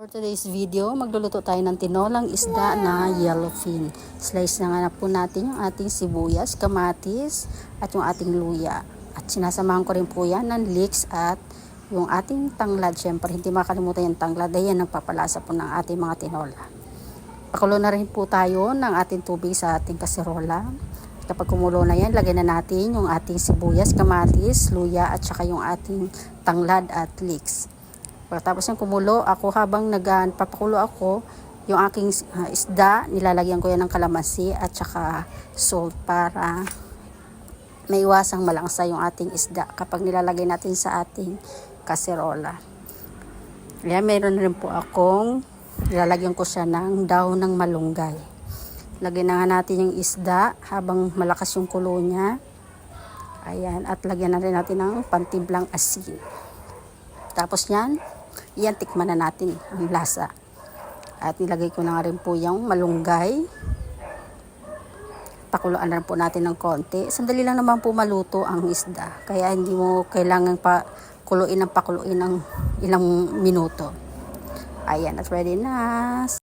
For today's video, magluluto tayo ng tinolang isda na yellowfin. Slice na nga po natin yung ating sibuyas, kamatis, at yung ating luya. At sinasamahan ko rin po yan ng leeks at yung ating tanglad. Siyempre, hindi makalimutan yung tanglad. Ayan ang papalasa po ng ating mga tinola. Pakulo na rin po tayo ng ating tubig sa ating kaserola. Kapag kumulo na yan, lagyan na natin yung ating sibuyas, kamatis, luya, at saka yung ating tanglad at leeks. Pagkatapos yung kumulo, ako habang nagpapakulo ako, yung aking isda, nilalagyan ko yan ng kalamansi at saka salt para maiwasang malangsa yung ating isda kapag nilalagay natin sa ating kaserola. Ayan, meron rin po akong nilalagyan ko siya ng daon ng malunggay. Lagyan na nga natin yung isda habang malakas yung kulo niya. Ayan, at lagyan na rin natin ng pantimplang asin. Tapos yan, tikman na natin ang lasa. At nilagay ko na nga rin po yung malunggay. Pakuluan na rin po natin ng konti. Sandali lang naman po maluto ang isda. Kaya hindi mo kailangan pakuluin ng ilang minuto. Ayan, at ready na.